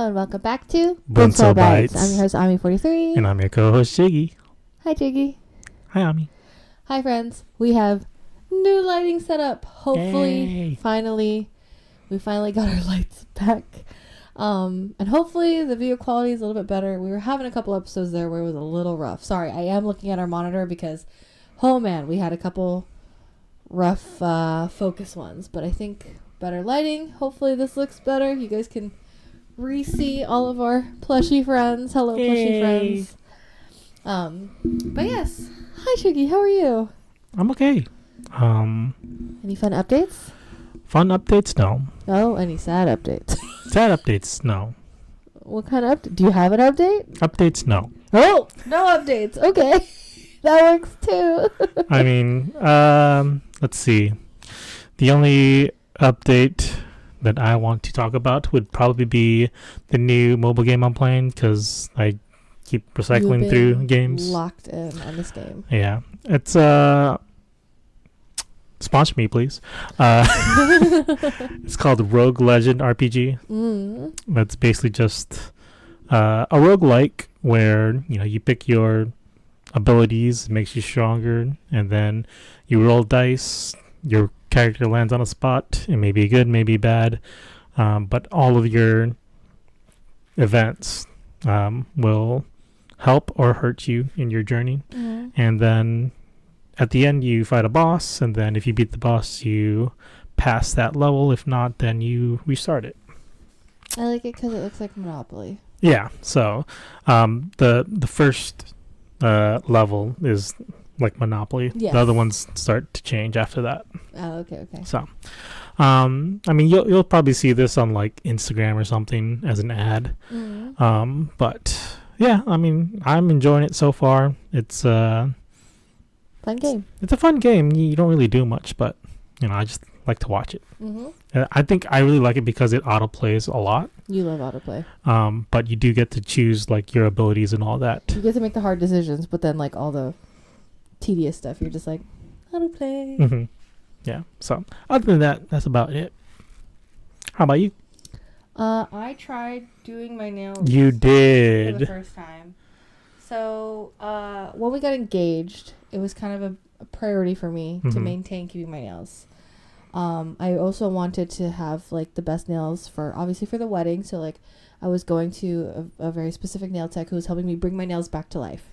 and welcome back to Bunso Bites. I'm your host, Ami43. And I'm your co-host, Jiggy. Hi, Jiggy. Hi, Ami. Hi, friends. We have new lighting set up. Hopefully, Yay. we finally got our lights back. And hopefully the video quality is a little bit better. We were having a couple episodes there where it was a little rough. Sorry, I am looking at our monitor because, oh man, we had a couple rough focus ones. But I think better lighting. Hopefully this looks better. You guys can re-see all of our plushy friends. Hello, plushy friends. But yes. Hi, Shiggy. How are you? I'm okay. Any fun updates? Fun updates? No. Oh, any sad updates? Sad updates? No. What kind of update? Do you have an update? Updates? No. Oh, no updates. Okay. That works too. I mean, let's see. The only update that I want to talk about would probably be the new mobile game I'm playing, because I keep recycling through games. Locked in on this game. Yeah. It's sponsor me, please. It's called Rogue Legend RPG. That's basically just a roguelike where you pick your abilities, it makes you stronger, and then you roll dice. Your character lands on a spot. It may be good, may be bad, but all of your events will help or hurt you in your journey. And then at the end you fight a boss, and then if you beat the boss you pass that level. If not, then you restart it. I like it because it looks like Monopoly. Yeah, so the first level is like Monopoly. Yes. The other ones start to change after that. Oh, okay. So I mean you'll probably see this on like Instagram or something as an ad. But yeah, I mean I'm enjoying it so far. It's fun game. It's a fun game. You don't really do much, but I just like to watch it. I think I really like it because it auto plays a lot. You love autoplay. But you do get to choose like your abilities and all that. You get to make the hard decisions, but then like all the tedious stuff, you're just like autoplay. Yeah. So other than that, that's about it. How about you? I tried doing my nails. You did. For the first time. So when we got engaged, it was kind of a priority for me to maintain keeping my nails. I also wanted to have like the best nails for the wedding. So like I was going to a very specific nail tech who was helping me bring my nails back to life.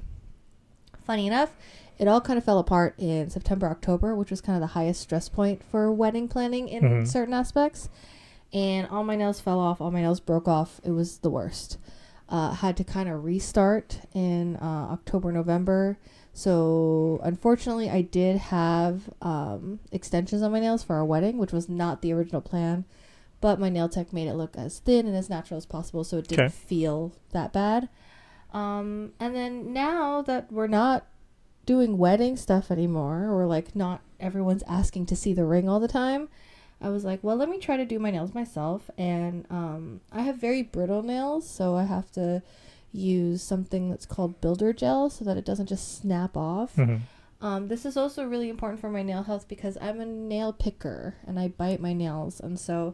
Funny enough, it all kind of fell apart in September, October, which was kind of the highest stress point for wedding planning in certain aspects. And all my nails fell off. All my nails broke off. It was the worst. Had to kind of restart in October, November. So unfortunately, I did have extensions on my nails for our wedding, which was not the original plan. But my nail tech made it look as thin and as natural as possible, so it didn't feel that bad. And then now that we're not doing wedding stuff anymore, or like not everyone's asking to see the ring all the time, I was like, well, let me try to do my nails myself. And I have very brittle nails, so I have to use something that's called builder gel so that it doesn't just snap off. This is also really important for my nail health because I'm a nail picker and I bite my nails, and so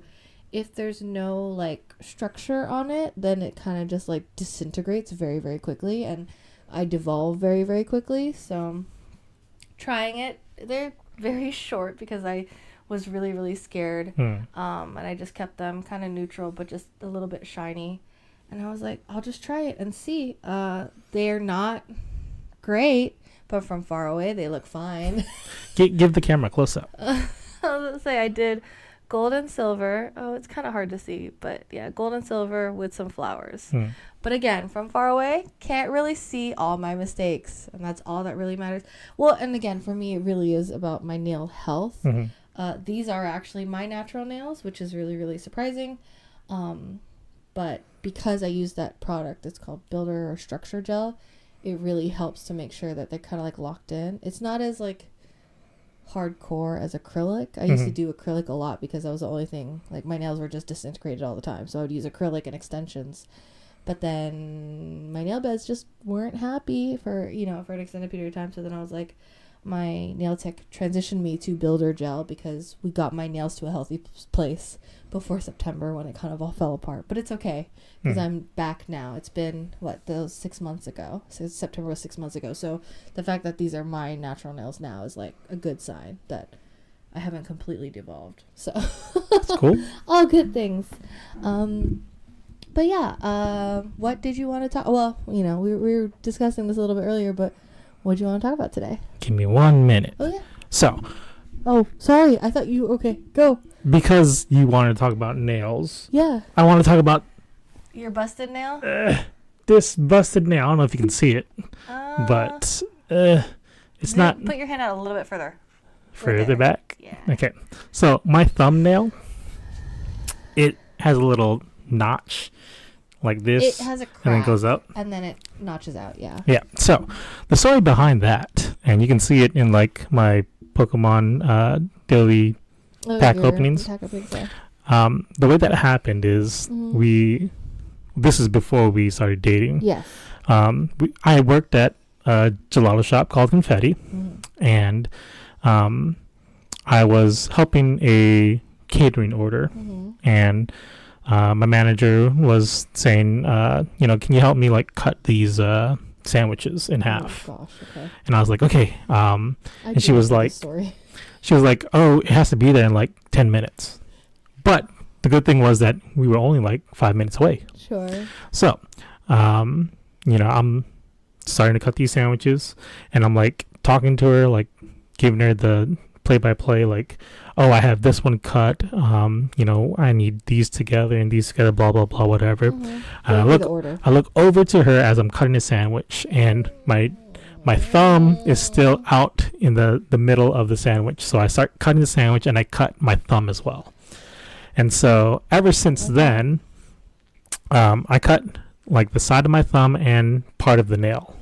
if there's no like structure on it, then it kind of just like disintegrates very, very quickly, and I devolve very, very quickly. So trying it, they're very short because I was really, really scared. And I just kept them kind of neutral, but just a little bit shiny. And I was like, I'll just try it and see. They're not great, but from far away, they look fine. Give the camera a close up. I was going to say, I did gold and silver. Oh, it's kind of hard to see, but yeah, gold and silver with some flowers. But again, from far away, can't really see all my mistakes, and that's all that really matters. Well, and again, for me, it really is about my nail health. These are actually my natural nails, which is really, really surprising. But because I use that product, it's called Builder or Structure Gel, it really helps to make sure that they're kind of like locked in. It's not as like hardcore as acrylic. I used to do acrylic a lot because that was the only thing, like my nails were just disintegrated all the time, so I would use acrylic and extensions. But then my nail beds just weren't happy for an extended period of time, so then I was like, my nail tech transitioned me to builder gel because we got my nails to a healthy place before September when it kind of all fell apart. But it's okay because I'm back now. It's been, those 6 months ago. So September was 6 months ago. So the fact that these are my natural nails now is like a good sign that I haven't completely devolved. So that's cool. All good things. But yeah, what did you want to talk? Well, we were discussing this a little bit earlier, but what do you want to talk about today? Give me 1 minute. Oh, yeah. So. Oh, sorry. I thought you... Okay, go. Because you wanted to talk about nails. Yeah. I want to talk about... Your busted nail? This busted nail. I don't know if you can see it. But it's not... Put your hand out a little bit further. Further back? Yeah. Okay. So, my thumbnail, it has a little notch like this. It has a crack. And then goes up. And then it notches out, yeah. Yeah. So, the story behind that, and you can see it in like my Pokemon daily pack openings. Yeah. The way that happened is this is before we started dating. Yes. I worked at a gelato shop called Confetti, and I was helping a catering order, and my manager was saying, can you help me like cut these sandwiches in half? Oh, gosh, okay. And I was like, okay. And she was like, oh, it has to be there in like 10 minutes. But the good thing was that we were only like 5 minutes away. Sure. So, I'm starting to cut these sandwiches, and I'm like talking to her, like giving her the play-by-play, like, oh, I have this one cut, I need these together and these together, blah, blah, blah, whatever. And I look over to her as I'm cutting a sandwich, and my thumb is still out in the middle of the sandwich. So I start cutting the sandwich, and I cut my thumb as well. And so ever since then, I cut like the side of my thumb and part of the nail.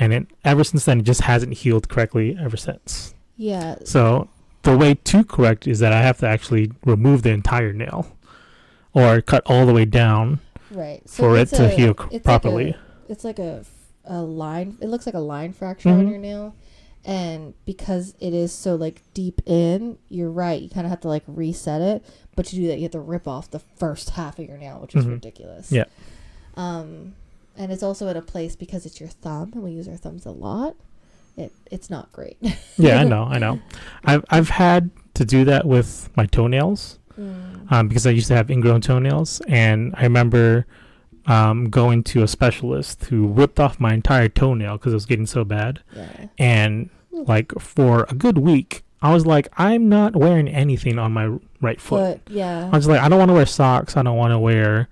And ever since then, it just hasn't healed correctly ever since. Yeah. So the way to correct is that I have to actually remove the entire nail or cut all the way down for it to heal properly. It's like a line. It looks like a line fracture on your nail. And because it is so like deep in, you're right. You kind of have to like reset it. But to do that, you have to rip off the first half of your nail, which is ridiculous. Yeah. And it's also at a place because it's your thumb, and we use our thumbs a lot. It's not great. Yeah, I know. I've had to do that with my toenails because I used to have ingrown toenails, and I remember going to a specialist who ripped off my entire toenail because it was getting so bad. Yeah. And like for a good week, I was like, I'm not wearing anything on my right foot. Yeah. I was like, I don't want to wear socks. I don't want to wear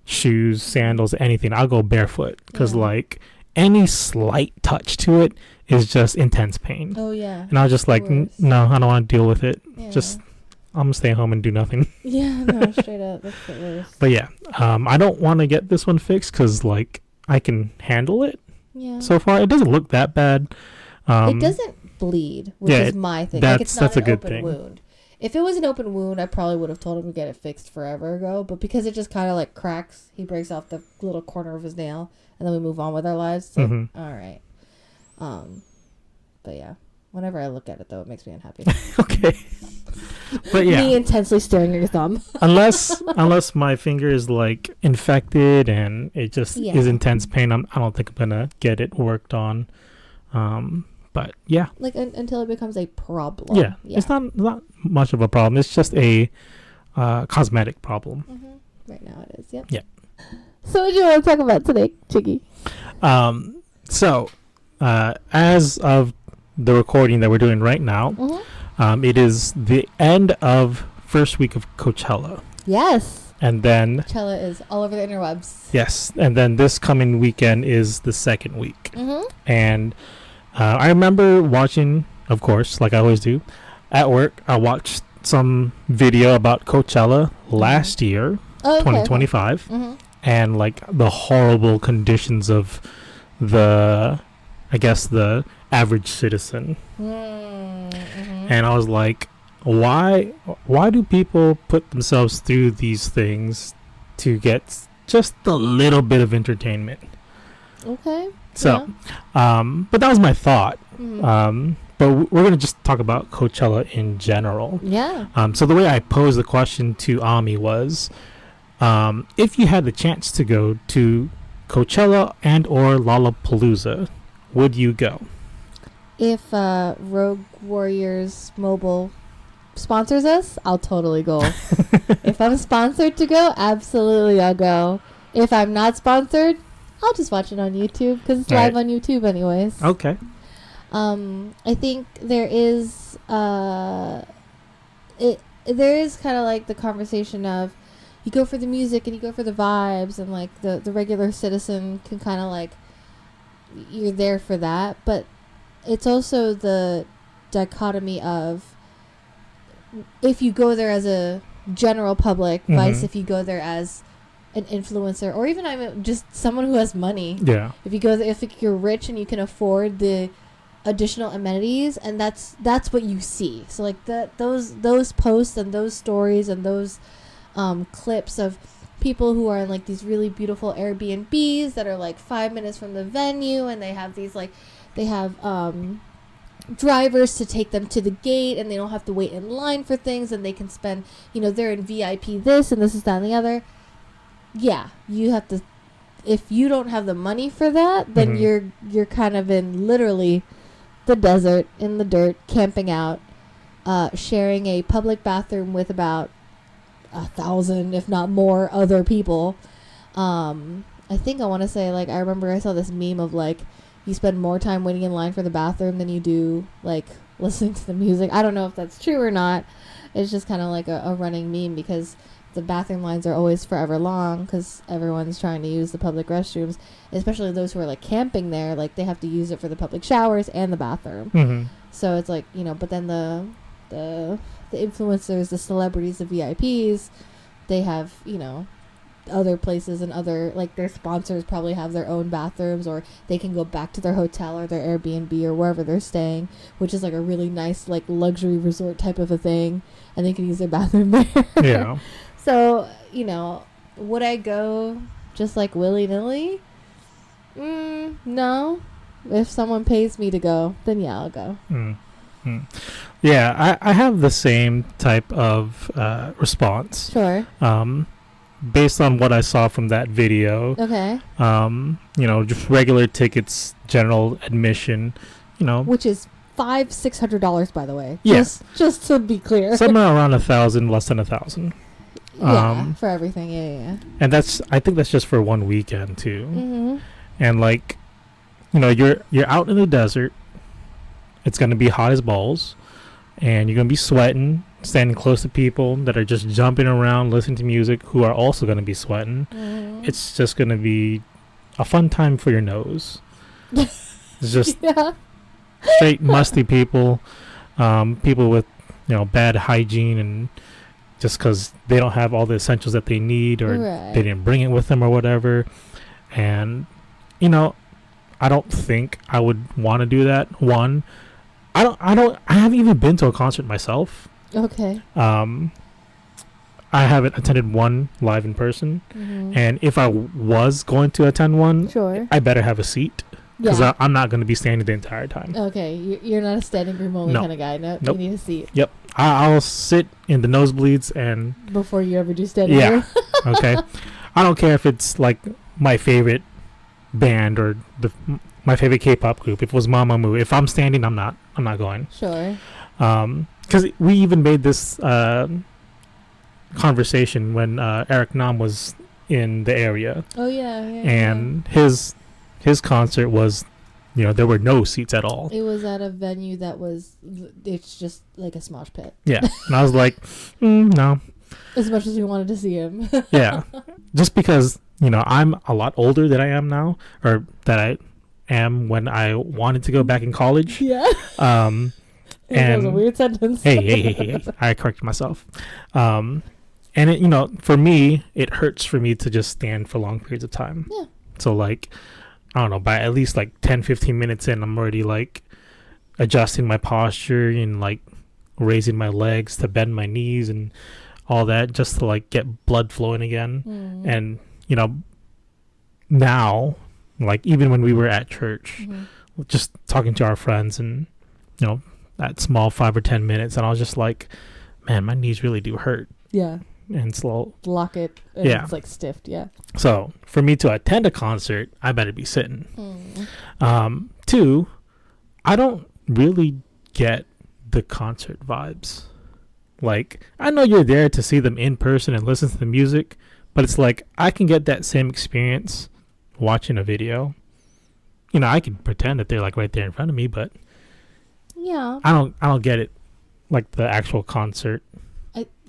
shoes, sandals, anything. I'll go barefoot because like any slight touch to it is just intense pain. Oh, yeah. And I was just like, no, I don't want to deal with it. Yeah. Just, I'm going to stay home and do nothing. Yeah, no, straight up. That's the worst. But yeah, I don't want to get this one fixed because, like, I can handle it. Yeah. So far, it doesn't look that bad. It doesn't bleed, which is my thing. It's not that's an a good open thing. wound. If it was an open wound, I probably would have told him to get it fixed forever ago. But because it just kind of like cracks, he breaks off the little corner of his nail, and then we move on with our lives. So, all right. But yeah, whenever I look at it, though, it makes me unhappy. Okay. But yeah. Me intensely staring at your thumb. unless my finger is like infected and it just is intense pain, I don't think I'm gonna get it worked on. But yeah, like until it becomes a problem. Yeah. It's not much of a problem. It's just a cosmetic problem. Right now it is. Yep. Yeah. So what do you want to talk about today, Chiggy? So as of the recording that we're doing right now, it is the end of first week of Coachella. Yes. And then Coachella is all over the interwebs. Yes. And then this coming weekend is the second week. And I remember watching, of course, like I always do, at work, I watched some video about Coachella last year, 2025, and like the horrible conditions of the average citizen. And I was like, why do people put themselves through these things to get just a little bit of entertainment? Okay. So, but that was my thought But we're going to just talk about Coachella in general. Yeah. So the way I posed the question to Ami was, if you had the chance to go to Coachella and or Lollapalooza, would you go? If Rogue Warriors Mobile sponsors us, I'll totally go. If I'm sponsored to go, absolutely I'll go. If I'm not sponsored, I'll just watch it on YouTube because it's live on YouTube anyways. Okay. I think there is there is kind of like the conversation of you go for the music and you go for the vibes, and like the regular citizen can kind of like, you're there for that, but it's also the dichotomy of if you go there as a general public, vice if you go there as an influencer, or even just someone who has money. Yeah. If you go there, if you're rich and you can afford the additional amenities, and that's what you see. So like those posts and those stories and those clips of people who are in like these really beautiful Airbnbs that are like 5 minutes from the venue, and they have these like drivers to take them to the gate, and they don't have to wait in line for things, and they can spend, they're in VIP this and this is that and the other. Yeah, you have to, if you don't have the money for that, then you're kind of in literally the desert, in the dirt, camping out, sharing a public bathroom with about 1,000, if not more, other people. I think I want to say, like, I remember I saw this meme of like, you spend more time waiting in line for the bathroom than you do like listening to the music. I don't know if that's true or not. It's just kind of like a running meme, because the bathroom lines are always forever long because everyone's trying to use the public restrooms, especially those who are like camping there. Like they have to use it for the public showers and the bathroom. So it's like, but then the influencers, the celebrities, the VIPs, they have, other places, and other, like, their sponsors probably have their own bathrooms, or they can go back to their hotel or their Airbnb or wherever they're staying, which is like a really nice like luxury resort type of a thing, and they can use their bathroom there. Yeah. So, would I go just like willy-nilly? No. If someone pays me to go, then yeah, I'll go. Yeah, I have the same type of response. Sure. Based on what I saw from that video. Okay. Just regular tickets, general admission, which is $500-$600, by the way. Yes. Just to be clear. Somewhere around 1,000, less than 1,000. Yeah, for everything. Yeah. And I think that's just for one weekend too. And like, you're out in the desert. It's gonna be hot as balls, and you're gonna be sweating, standing close to people that are just jumping around, listening to music, who are also going to be sweating. It's just going to be a fun time for your nose. It's just straight musty people, people with, bad hygiene, and just because they don't have all the essentials that they need, or they didn't bring it with them or whatever. And, I don't think I would want to do that. One, I haven't even been to a concert myself. Okay. I haven't attended one live in person, and if I was going to attend one, sure, I better have a seat, because I'm not going to be standing the entire time. Okay, you're not a standing room only kind of guy. No, nope. You need a seat. Yep, I'll sit in the nosebleeds and before you ever do standing room. Okay, I don't care if it's like my favorite band or my favorite K-pop group. If it was Mamamoo, if I'm standing, I'm not going. Sure. Because we even made this conversation when Eric Nam was in the area. Oh yeah. And his concert was, there were no seats at all. It was at a venue that it's just like a smosh pit. Yeah, and I was like, no. As much as we wanted to see him. Yeah, just because I'm a lot older than I am now, or that I am when I wanted to go back in college. Yeah. And that was a weird sentence. Hey. I corrected myself. And it, for me, it hurts for me to just stand for long periods of time. Yeah. So like, I don't know, by at least like 10-15 minutes in, I'm already like adjusting my posture and like raising my legs to bend my knees and all that, just to like get blood flowing again. And now, like, even when we were at church, just talking to our friends, and that small 5 or 10 minutes, and I was just like, man, my knees really do hurt. Yeah. And slow. Lock it. And Yeah. It's like stiffed. Yeah. So for me to attend a concert, I better be sitting. Two, I don't really get the concert vibes. Like, I know you're there to see them in person and listen to the music, but it's like I can get that same experience watching a video. I can pretend that they're like right there in front of me, but yeah, I don't get it like the actual concert.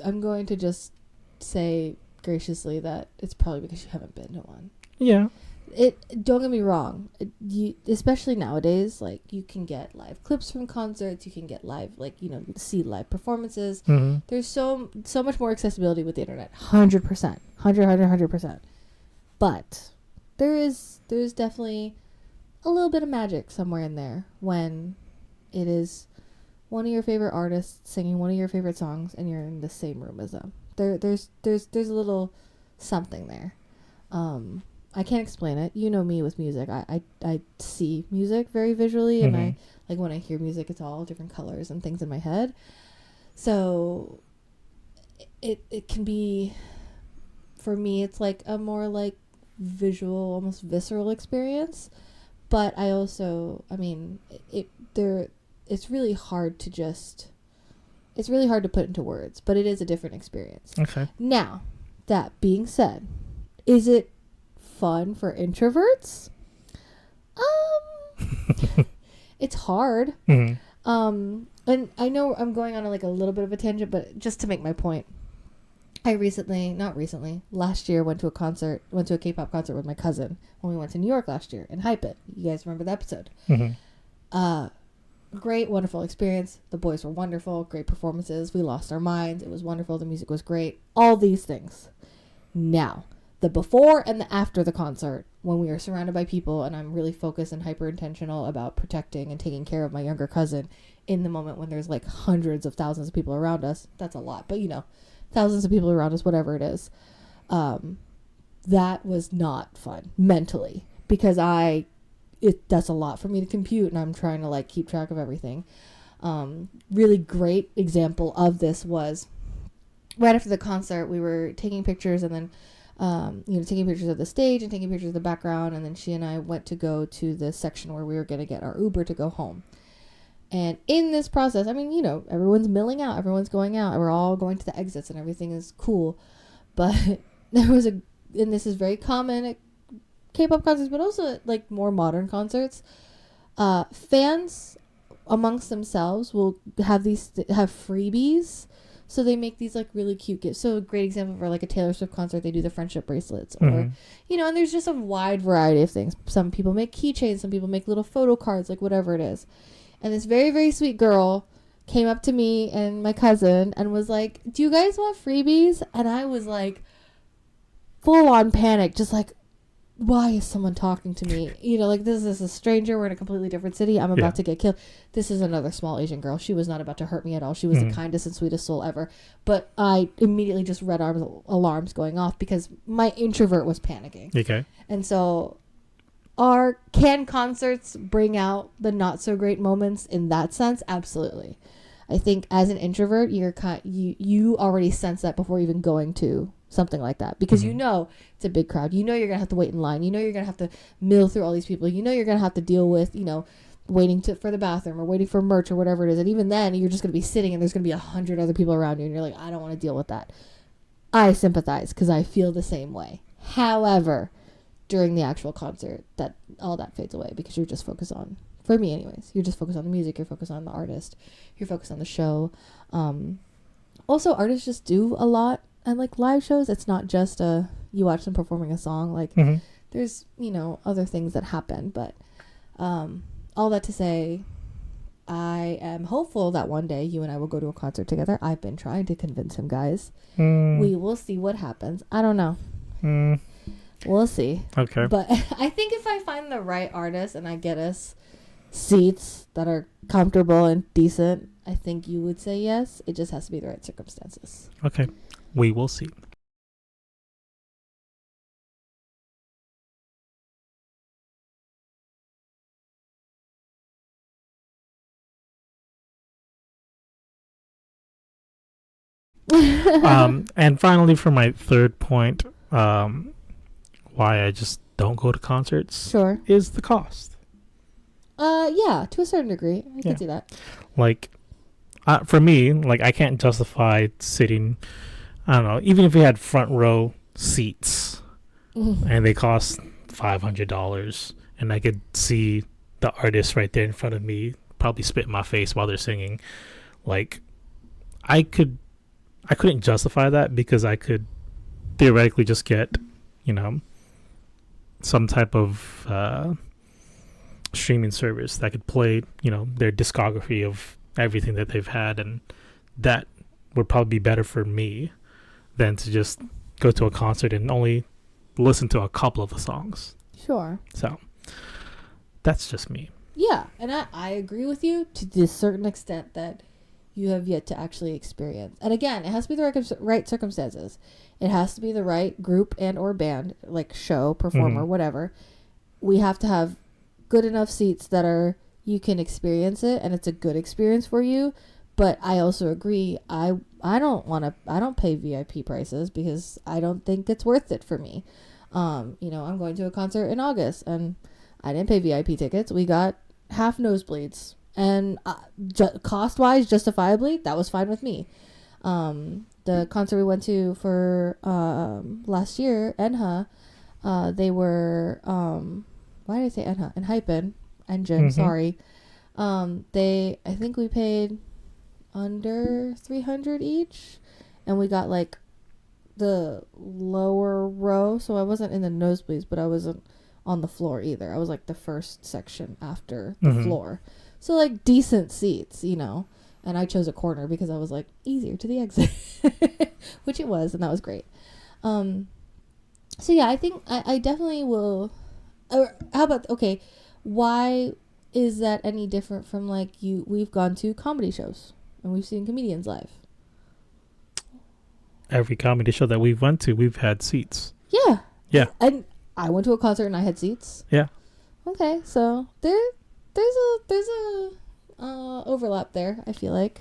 I'm going to just say graciously that it's probably because you haven't been to one. Yeah. Don't get me wrong. Especially nowadays, like, you can get live clips from concerts. You can get live, see live performances. Mm-hmm. There's so much more accessibility with the internet. 100%, 100%. But there's definitely a little bit of magic somewhere in there when it is one of your favorite artists singing one of your favorite songs and you're in the same room as them. There's a little something there. I can't explain it. You know me with music. I see music very visually, and I like when I hear music, it's all different colors and things in my head. So it can be, for me, it's like a more like visual, almost visceral experience. But I also, it's really hard to put into words, but it is a different experience. Okay. Now, that being said, is it fun for introverts? It's hard. And I know I'm going on a little bit of a tangent, but just to make my point, last year went to a K-pop concert with my cousin when we went to New York last year and Hype It. You guys remember the episode? Great, wonderful experience. The boys were wonderful, great performances. We lost our minds. It was wonderful. The music was great. All these things. Now, the before and the after the concert, when we are surrounded by people and I'm really focused and hyper intentional about protecting and taking care of my younger cousin in the moment when there's hundreds of thousands of people around us. That's a lot, but thousands of people around us, whatever it is. That was not fun mentally because that's a lot for me to compute, and I'm trying to keep track of everything. Really great example of this was right after the concert, we were taking pictures and then, taking pictures of the stage and taking pictures of the background. And then she and I went to go to the section where we were going to get our Uber to go home. And in this process, everyone's milling out, everyone's going out, and we're all going to the exits and everything is cool. But there was and this is very common at K-pop concerts, but also at more modern concerts, fans amongst themselves will have freebies. So they make these really cute gifts. So a great example for a Taylor Swift concert, they do the friendship bracelets, or and there's just a wide variety of things. Some people make keychains, some people make little photo cards, whatever it is. And this very, very sweet girl came up to me and my cousin and was like, "Do you guys want freebies?" And I was full on panic, just why is someone talking to me? This is a stranger. We're in a completely different city. I'm about to get killed. This is another small Asian girl. She was not about to hurt me at all. She was the kindest and sweetest soul ever. But I immediately just red alarms going off because my introvert was panicking. Okay. And so can concerts bring out the not so great moments in that sense? Absolutely. I think as an introvert, you already sense that before even going to something like that, because it's a big crowd. You're gonna have to wait in line. You're gonna have to mill through all these people. You're gonna have to deal with waiting for the bathroom or waiting for merch or whatever it is. And even then, you're just gonna be sitting and there's gonna be 100 other people around you, and you're like, I don't want to deal with that. I sympathize because I feel the same way. However, during the actual concert, that all that fades away because you're just focused on, for me anyways, you're just focused on the music. You're focused on the artist. You're focused on the show. Also, artists just do a lot. And live shows, it's not just you watch them performing a song. There's other things that happen. But all that to say, I am hopeful that one day you and I will go to a concert together. I've been trying to convince him, guys. We will see what happens. I don't know. We'll see. Okay. But I think if I find the right artist and I get us seats that are comfortable and decent, I think you would say yes. It just has to be the right circumstances. Okay. We will see. And finally, for my third point, why I just don't go to concerts is the cost. Yeah, to a certain degree. I can see that. Like, for me, like, I can't justify sitting, I don't know, even if we had front row seats and they cost $500 and I could see the artist right there in front of me probably spit in my face while they're singing. Like, I couldn't justify that because I could theoretically just get, some type of streaming service that could play, their discography of everything that they've had, and that would probably be better for me than to just go to a concert and only listen to a couple of the songs. Sure. So that's just me. Yeah, and I agree with you to this certain extent that you have yet to actually experience. And again, it has to be the right circumstances. It has to be the right group and or band, like show, performer, whatever. We have to have good enough seats that you can experience it and it's a good experience for you. But I also agree, I don't pay VIP prices because I don't think it's worth it for me. I'm going to a concert in August and I didn't pay VIP tickets. We got half nosebleeds, and cost-wise, justifiably, that was fine with me. The concert we went to for last year, Enha, they were why did I say Enha? Engine, sorry. I think we paid under $300 each, and we got like the lower row, so I wasn't in the nosebleeds, but I wasn't on the floor either. I was like the first section after the floor. So like decent seats, and I chose a corner because I was like easier to the exit, which it was, and that was great. So yeah, I think I definitely will. Or how about, okay, why is that any different from like we've gone to comedy shows and we've seen comedians live? Every comedy show that we've went to, we've had seats. Yeah. Yeah. And I went to a concert and I had seats. Yeah. Okay, so there's a overlap there, I feel like.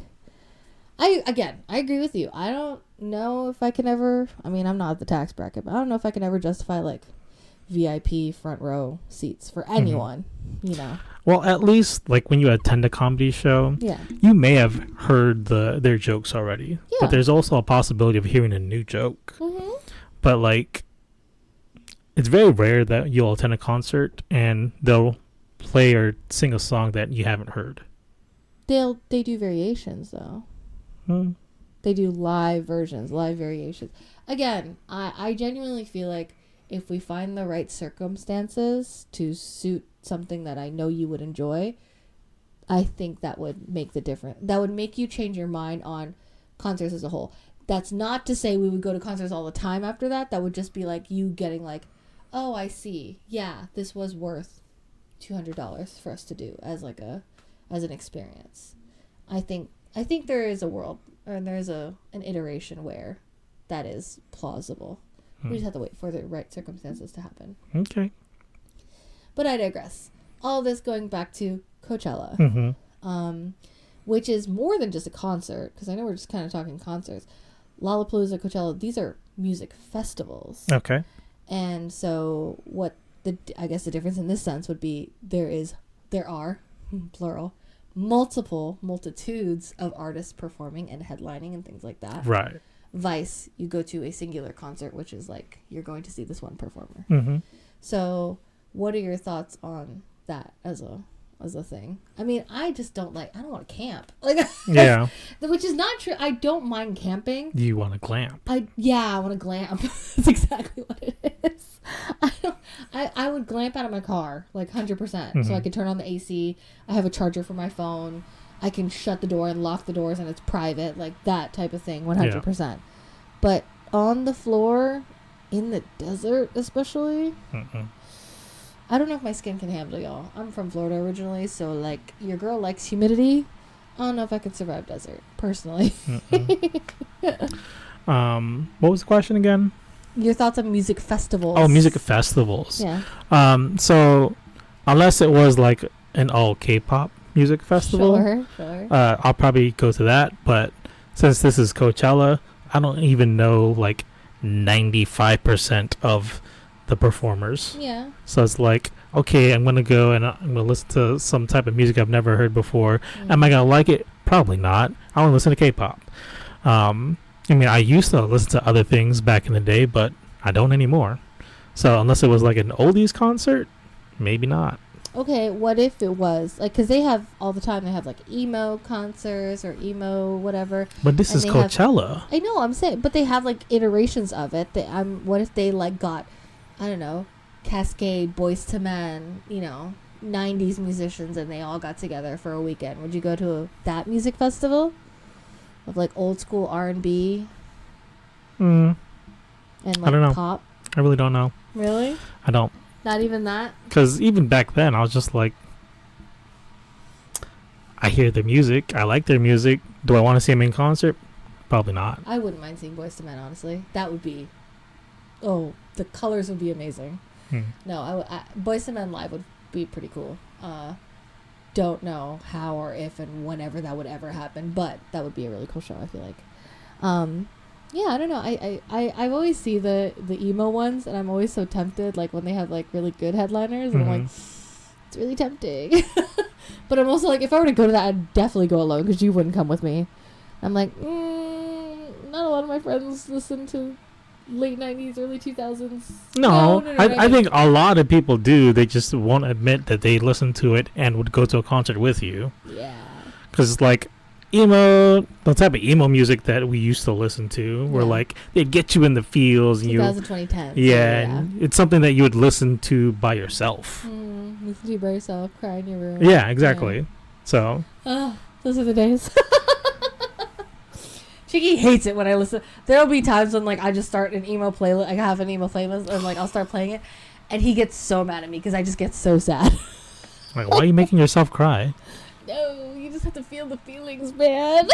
I agree with you. I don't know if I can ever, I'm not at the tax bracket, but I don't know if I can ever justify like VIP front row seats for anyone, Well, at least like when you attend a comedy show, you may have heard their jokes already. Yeah. But there's also a possibility of hearing a new joke. But like, it's very rare that you'll attend a concert and they'll play or sing a song that you haven't heard. They do variations though. They do live versions, live variations. Again, I genuinely feel like if we find the right circumstances to suit something that I know you would enjoy, I think that would make the difference. That would make you change your mind on concerts as a whole. That's not to say we would go to concerts all the time after that. That would just be like you getting like, oh, I see. Yeah, this was worth $200 for us to do as an experience. I think there is a world, or there's an iteration where that is plausible. We just have to wait for the right circumstances to happen. Okay. But I digress. All this going back to Coachella, which is more than just a concert, because I know we're just kind of talking concerts. Lollapalooza, Coachella, these are music festivals. Okay. And so what I guess the difference in this sense would be there are, plural, multitudes of artists performing and headlining and things like that. Right. Vice, you go to a singular concert, which is like you're going to see this one performer. So what are your thoughts on that as a thing? I just don't want to camp. Yeah. Which is not true. I don't mind camping. You want to glamp. I want to glamp. That's exactly what it is. I would glamp out of my car, like 100%. So I could turn on the AC. I have a charger for my phone. I can shut the door and lock the doors and it's private, like that type of thing, 100%. Yeah. But on the floor, in the desert especially, I don't know if my skin can handle y'all. I'm from Florida originally, so like your girl likes humidity. I don't know if I could survive desert, personally. What was the question again? Your thoughts on music festivals. Oh, music festivals. Yeah. So unless it was like an all K-pop music festival, sure. I'll probably go to that. But since this is Coachella, I don't even know like 95% of the performers. Yeah. So it's like, okay, I'm gonna go and I'm gonna listen to some type of music I've never heard before. Am I gonna like it? Probably not. I want to listen to K-pop. I mean, I used to listen to other things back in the day, but I don't anymore. So unless it was like an oldies concert, maybe not. Okay, what if it was like, because they have all the time, they have like emo concerts or emo whatever. But this is Coachella. I know, I'm saying, but they have like iterations of it. What if they like got, I don't know, Cascade, Boyz II Men, 90s musicians, and they all got together for a weekend? Would you go to that music festival of like old school R&B and like I don't know. pop? I really don't know. Really? I don't. Not even that? Because even back then, I was just like, I hear their music. I like their music. Do I want to see them in concert? Probably not. I wouldn't mind seeing Boyz II Men, honestly. That would be... Oh, the colors would be amazing. No, Boyz II Men live would be pretty cool. Don't know how or if and whenever that would ever happen, but that would be a really cool show, I feel like. Yeah, I don't know. I always see the emo ones, and I'm always so tempted, like when they have like really good headliners, and I'm like, it's really tempting. But I'm also like, if I were to go to that, I'd definitely go alone, because you wouldn't come with me. I'm like, not a lot of my friends listen to late 90s, early 2000s. No, I think a lot of people do. They just won't admit that they listen to it and would go to a concert with you. Yeah. Because it's like, emo, the type of emo music that we used to listen to, where like they'd get you in the feels. 2010. Yeah, and it's something that you would listen to by yourself. Listen to by yourself, cry in your room. Yeah, exactly. Yeah. So. Those are the days. Chicky hates it when I listen. There'll be times when like I just start an emo playlist. I have an emo playlist, and like I'll start playing it, and he gets so mad at me because I just get so sad. Like, why are you making yourself cry? No, you just have to feel the feelings, man.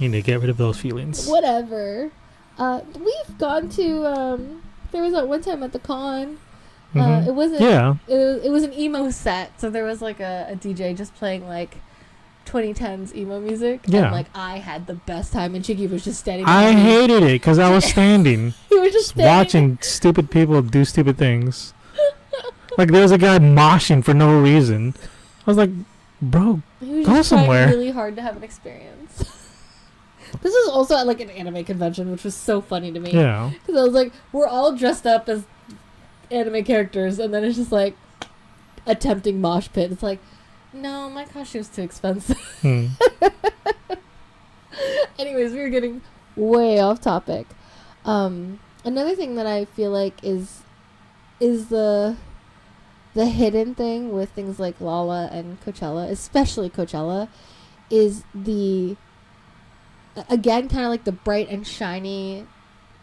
You need to get rid of those feelings. Whatever. We've gone to there was that one time at the con. It wasn't. Yeah. It was an emo set, so there was like a DJ just playing like 2010s emo music. Yeah. And like I had the best time, and Chicky was just standing. I hated it because I was standing. He was just watching stupid people do stupid things. Like, there was a guy moshing for no reason. I was like, bro, go somewhere. Really hard to have an experience. This is also at, like, an anime convention, which was so funny to me. Yeah. Because I was like, we're all dressed up as anime characters, and then it's just, like, a tempting mosh pit. It's like, no, my costume's too expensive. Anyways, we were getting way off topic. Another thing that I feel like is the hidden thing with things like Lala and Coachella, especially Coachella, is the, again, kind of like the bright and shiny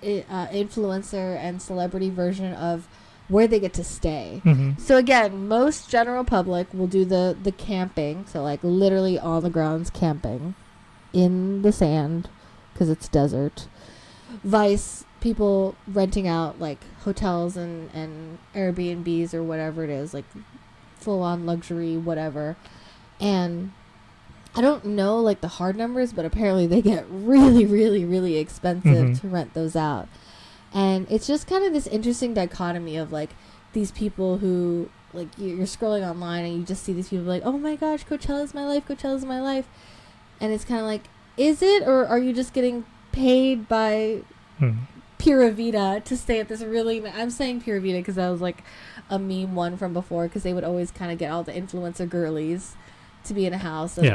influencer and celebrity version of where they get to stay. So again, most general public will do the camping, so like literally on the grounds camping in the sand because it's desert. Vice, people renting out like hotels and Airbnbs or whatever it is, like full on luxury, whatever. And I don't know like the hard numbers, but apparently they get really, really, really expensive to rent those out. And it's just kind of this interesting dichotomy of like these people who like you're scrolling online and you just see these people like, oh my gosh, Coachella's my life, Coachella's my life. And it's kind of like, is it, or are you just getting paid by Pura Vida to stay at this really... I'm saying Pura Vida because that was like a meme one from before, because they would always kind of get all the influencer girlies to be in a house. And,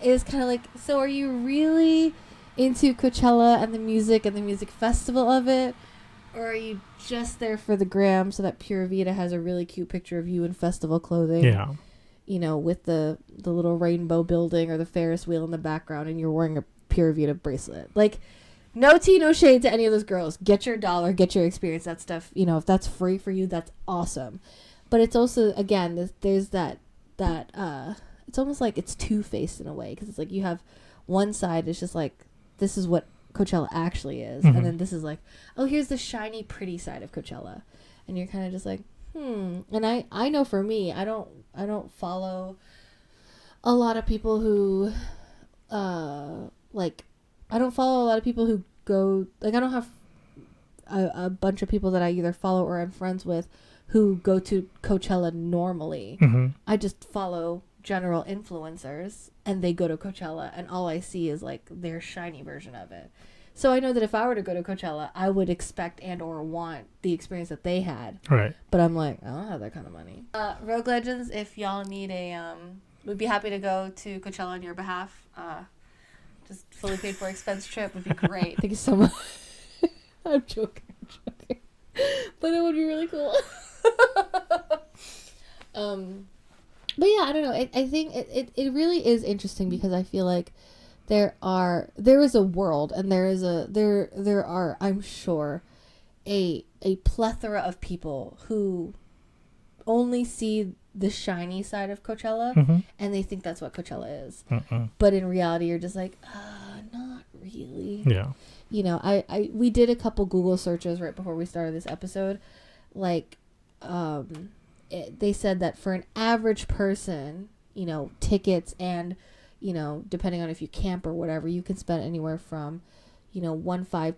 it's kind of like, so are you really into Coachella and the music festival of it? Or are you just there for the gram so that Pura Vida has a really cute picture of you in festival clothing? Yeah. With the little rainbow building or the Ferris wheel in the background, and you're wearing a Pura Vida bracelet. Like, no tea, no shade to any of those girls. Get your dollar, get your experience. That stuff, if that's free for you, that's awesome. But it's also, again, there's that it's almost like it's two-faced in a way, because it's like you have one side is just like, this is what Coachella actually is, and then this is like, oh, here's the shiny, pretty side of Coachella, and you're kind of just like, And I know for me, I don't follow a lot of people who, like, I don't follow a lot of people who go, like, I don't have a bunch of people that I either follow or I'm friends with who go to Coachella normally. Mm-hmm. I just follow general influencers and they go to Coachella and all I see is like their shiny version of it. So I know that if I were to go to Coachella, I would expect and or want the experience that they had. Right. But I'm like, I don't have that kind of money. Rogue Legends, if y'all need a, we'd be happy to go to Coachella on your behalf. Just fully paid for expense trip would be great. Thank you so much. I'm joking. But it would be really cool. But yeah, I don't know. I think it really is interesting because I feel like there is a world and there are, I'm sure, a plethora of people who only see the shiny side of Coachella and they think that's what Coachella is. But in reality, you're just like, not really. Yeah. You know, we did a couple Google searches right before we started this episode. Like, they said that for an average person, you know, tickets and, you know, depending on if you camp or whatever, you can spend anywhere from, you know,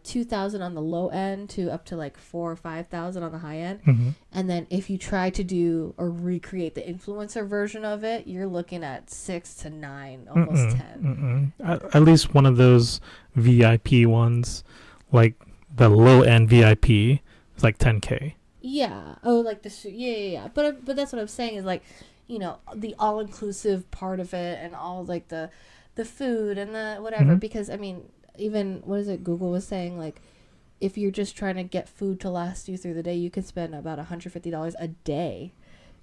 2,000 on the low end to up to like 4,000 or 5,000 on the high end. And then if you try to do or recreate the influencer version of it, you're looking at 6 to 9, almost 10. At least one of those VIP ones, like the low end VIP, is like 10K. Yeah. Oh, like the yeah. But that's what I'm saying is like, you know, the all inclusive part of it and all like the food and the whatever. Because I mean, even what is it? Google was saying like, if you're just trying to get food to last you through the day, you could spend about $150 a day,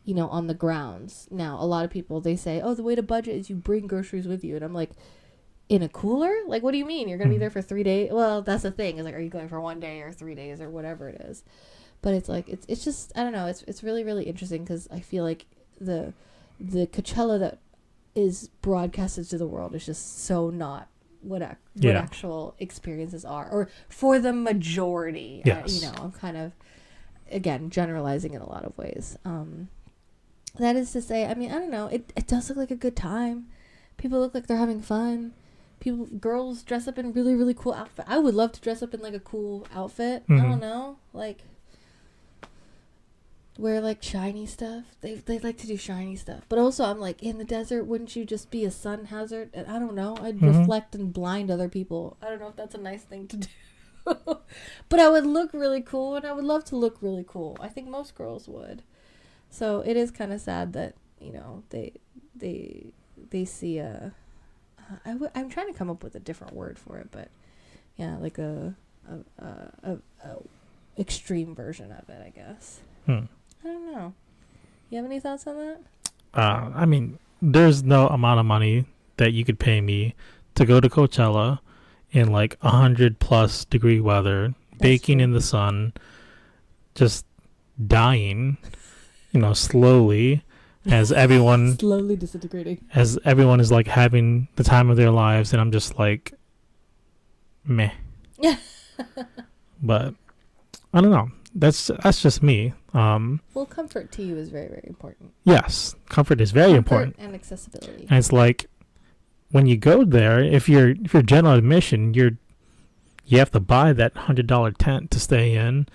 you know, on the grounds. Now, a lot of people they say, oh, the way to budget is you bring groceries with you, and I'm like, in a cooler? Like, what do you mean? You're gonna be there for 3 days? Well, that's the thing. Is like, are you going for 1 day or 3 days or whatever it is? But it's like it's just I don't know. It's really really interesting because I feel like the Coachella that is broadcasted to the world is just so not what actual experiences are, or for the majority. Yes. You know, I'm kind of again generalizing in a lot of ways. That is to say, I mean, I don't know. It does look like a good time. People look like they're having fun. Girls dress up in really really cool outfit. I would love to dress up in like a cool outfit. I don't know, like. Wear like shiny stuff. They like to do shiny stuff. But also I'm like, in the desert, wouldn't you just be a sun hazard? And I don't know. I'd reflect and blind other people. I don't know if that's a nice thing to do. But I would look really cool and I would love to look really cool. I think most girls would. So it is kind of sad that, you know, they see I'm trying to come up with a different word for it, but yeah, like a extreme version of it, I guess. I don't know. You have any thoughts on that? I mean, there's no amount of money that you could pay me to go to Coachella in like 100+ degree weather, baking in the sun, just dying, you know, slowly as everyone slowly disintegrating. As everyone is like having the time of their lives, and I'm just like, meh. Yeah. But I don't know. That's just me. Well, comfort to you is very, very important. Yes, comfort is very important, and accessibility. And it's like when you go there, if you're general admission, you have to buy that $100 tent to stay in,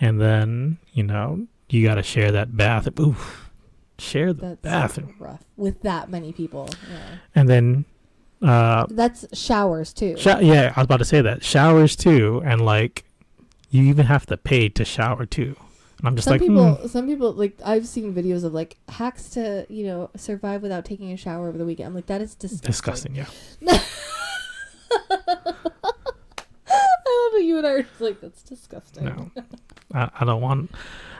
and then you know you got to share that bathroom. Oof, share the bathroom. Rough with that many people. Yeah. And then that's showers too. Yeah, I was about to say that showers too, and like. You even have to pay to shower too. And I'm just some people like I've seen videos of like hacks to, you know, survive without taking a shower over the weekend. I'm like, that is disgusting. Yeah. I love that you and I are just like, that's disgusting. No, I don't want.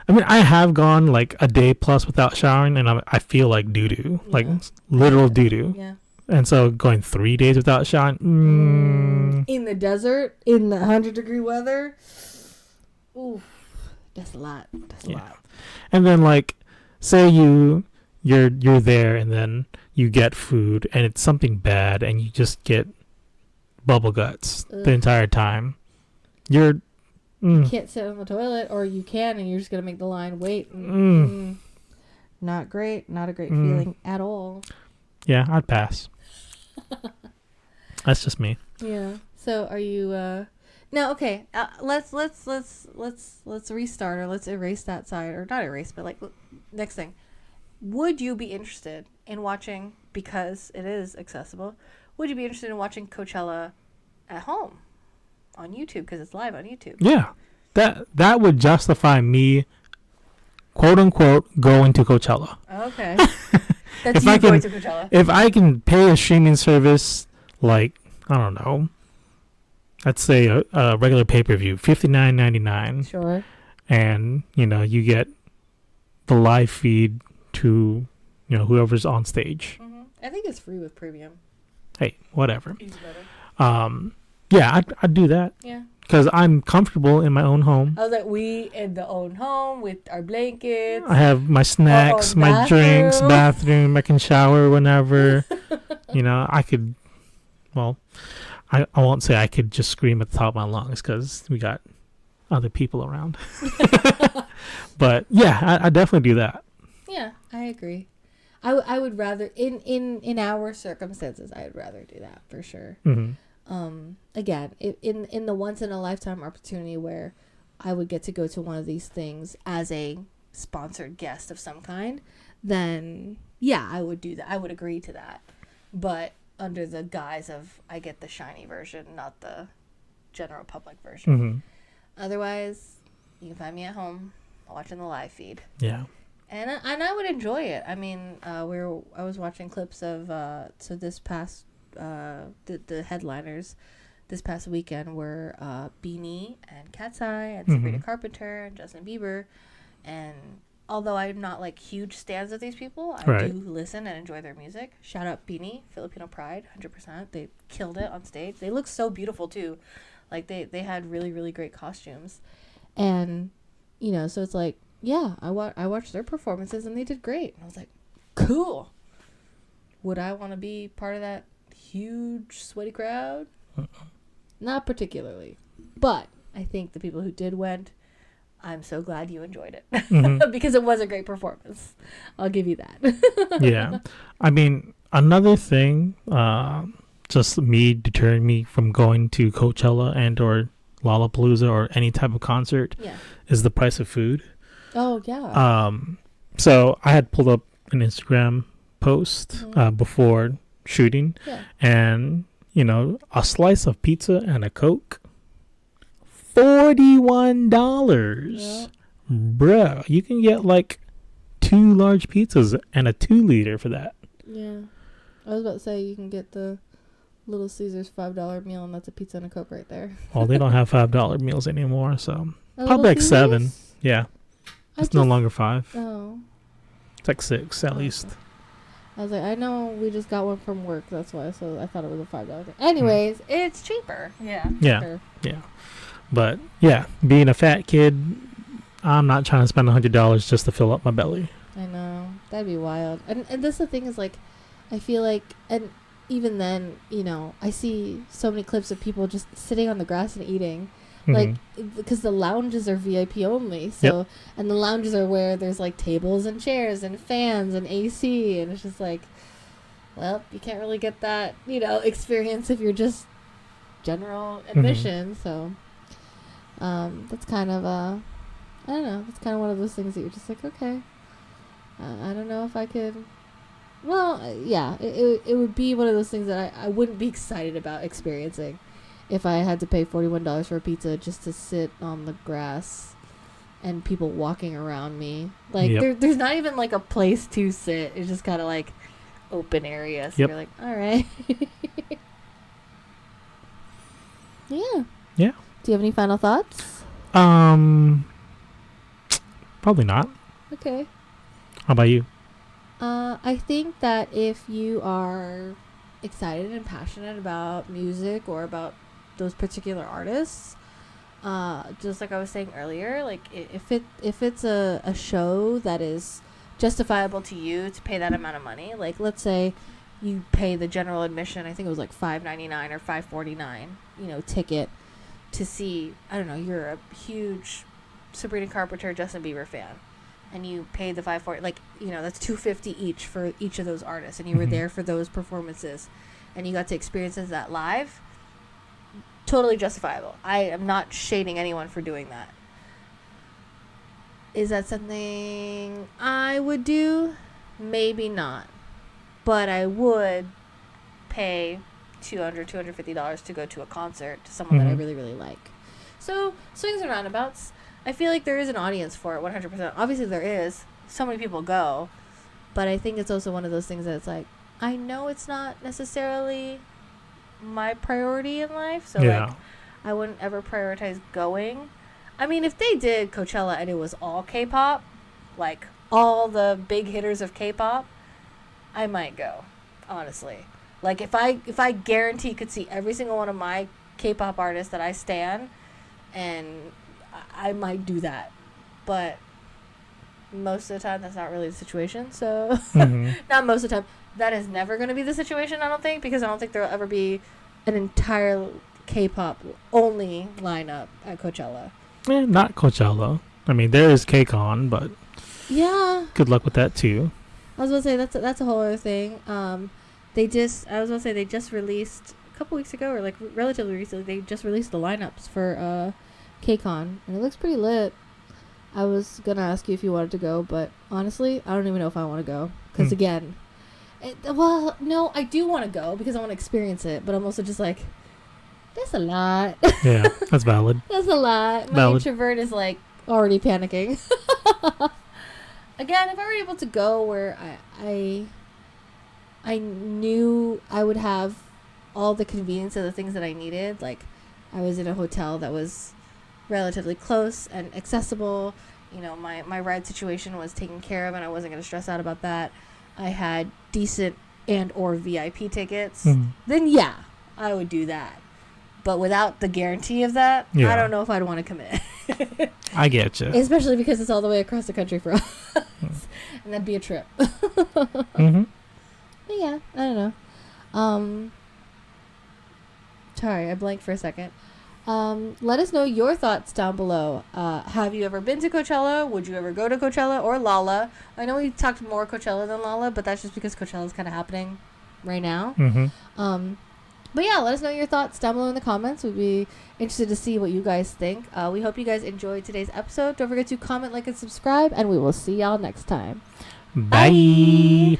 I mean, I have gone like a day plus without showering, and I feel like doo doo, like literal doo doo. Yeah. And so going 3 days without showering in the desert in the 100-degree weather. Ooh, that's a lot. That's a lot. And then, like, say you're there, and then you get food, and it's something bad, and you just get bubble guts the entire time. You can't sit on the toilet, or you can, and you're just gonna make the line wait. Not great. Not a great feeling at all. Yeah, I'd pass. That's just me. Yeah. So are you? No. Okay. Let's restart, or let's erase that side, or not erase, but like next thing. Would you be interested in watching, because it is accessible? Would you be interested in watching Coachella at home on YouTube, because it's live on YouTube? Yeah, that would justify me, quote unquote, going to Coachella. Okay. That's you going to Coachella. If I can pay a streaming service, like, I don't know, let's say a regular pay-per-view, $59.99. Sure. And, you get the live feed to, whoever's on stage. Mm-hmm. I think it's free with premium. Hey, whatever. Easy better. Yeah, I'd do that. Yeah. Because I'm comfortable in my own home. I was like, we in the own home with our blankets. I have my snacks, my drinks, bathroom. I can shower whenever. I could, well, I won't say I could just scream at the top of my lungs, because we got other people around. But yeah, I definitely do that. Yeah, I agree. I would rather, in our circumstances, I would rather do that for sure. Mm-hmm. Again, in the once in a lifetime opportunity where I would get to go to one of these things as a sponsored guest of some kind, then yeah, I would do that. I would agree to that. But under the guise of I get the shiny version, not the general public version. Mm-hmm. Otherwise, you can find me at home watching the live feed. Yeah. And I would enjoy it. I mean, I was watching clips of so this past the headliners this past weekend were Beanie and Cat's Eye and Sabrina Carpenter and Justin Bieber. And although I'm not like huge stans of these people, I do listen and enjoy their music. Shout out Beanie, Filipino pride, 100%. They killed it on stage. They look so beautiful too. Like they had really, really great costumes. And so it's like, yeah, I watched their performances and they did great. And I was like, cool. Would I want to be part of that huge sweaty crowd? Not particularly. But I think the people who did went, I'm so glad you enjoyed it. Because it was a great performance. I'll give you that. Yeah. I mean, another thing, just deterring me from going to Coachella and or Lollapalooza or any type of concert is the price of food. Oh, yeah. So I had pulled up an Instagram post before shooting, and a slice of pizza and a Coke, $41. Yep. Bruh, you can get like 2 large pizzas and a 2-liter for that. Yeah. I was about to say you can get the Little Caesars $5 meal, and that's a pizza and a Coke right there. Well, they don't have $5 meals anymore, so probably like $7. Yeah. It's no longer $5. Oh. It's like $6 at least. I was like, I know we just got one from work, that's why. So I thought it was a $5 thing. Anyways, it's cheaper. Yeah. Yeah. Sure. Yeah. But yeah, being a fat kid, I'm not trying to spend $100 just to fill up my belly. I know. That'd be wild. And this the thing is, like, I feel like, and even then, I see so many clips of people just sitting on the grass and eating. Like, because the lounges are VIP only. So, and the lounges are where there's like tables and chairs and fans and AC. And it's just like, well, you can't really get that, experience if you're just general admission. So, that's kind of, I don't know. It's kind of one of those things that you're just like, okay, I don't know if I could. Well, yeah, it would be one of those things that I wouldn't be excited about experiencing. If I had to pay $41 for a pizza just to sit on the grass and people walking around me. Like, there's not even, like, a place to sit. It's just kind of, like, open area. So you're like, all right. Yeah. Yeah. Do you have any final thoughts? Probably not. Okay. How about you? I think that if you are excited and passionate about music or about those particular artists, just like I was saying earlier, like if it's a show that is justifiable to you to pay that amount of money, like let's say you pay the general admission, I think it was like $5.99 or $5.49, ticket to see, I don't know, you're a huge Sabrina Carpenter, Justin Bieber fan, and you paid the $540, like, you know, that's $250 each for each of those artists, and you were there for those performances, and you got to experience that live. Totally justifiable. I am not shading anyone for doing that. Is that something I would do? Maybe not. But I would pay $250 to go to a concert to someone that I really, really like. So, swings and roundabouts. I feel like there is an audience for it, 100%. Obviously, there is. So many people go. But I think it's also one of those things that it's like, I know it's not necessarily my priority in life. So, like, I wouldn't ever prioritize going. I mean, if they did Coachella and it was all K-pop, like all the big hitters of K-pop, I might go, honestly. Like, if I guarantee could see every single one of my K-pop artists that I stan, and I might do that. But most of the time, that's not really the situation. So, not most of the time. That is never going to be the situation, I don't think, because I don't think there will ever be an entire K-pop only lineup at Coachella. Not Coachella. I mean, there is KCON, but yeah, good luck with that too. I was going to say that's a whole other thing. They just released a couple weeks ago, or like relatively recently, they just released the lineups for KCON, and it looks pretty lit. I was gonna ask you if you wanted to go, but honestly, I don't even know if I want to go, because again, no, I do want to go because I want to experience it, but I'm also just like, that's a lot. Yeah, that's valid. That's a lot. My introvert is like already panicking. Again, if I were able to go where I knew I would have all the convenience of the things that I needed, like I was in a hotel that was relatively close and accessible. You know, my ride situation was taken care of, and I wasn't going to stress out about that. I had decent and or VIP tickets. Then yeah, I would do that. But without the guarantee of that, I don't know if I'd want to commit. I get you. Especially because it's all the way across the country for us. And that'd be a trip. But yeah, I don't know. Sorry, I blanked for a second. Let us know your thoughts down below. Have you ever been to Coachella? Would you ever go to Coachella or Lolla? I know we talked more Coachella than Lolla, but that's just because Coachella is kind of happening right now. But yeah, let us know your thoughts down below in the comments. We'd be interested to see what you guys think. We hope you guys enjoyed today's episode. Don't forget to comment, like, and subscribe, and we will see y'all next time. Bye.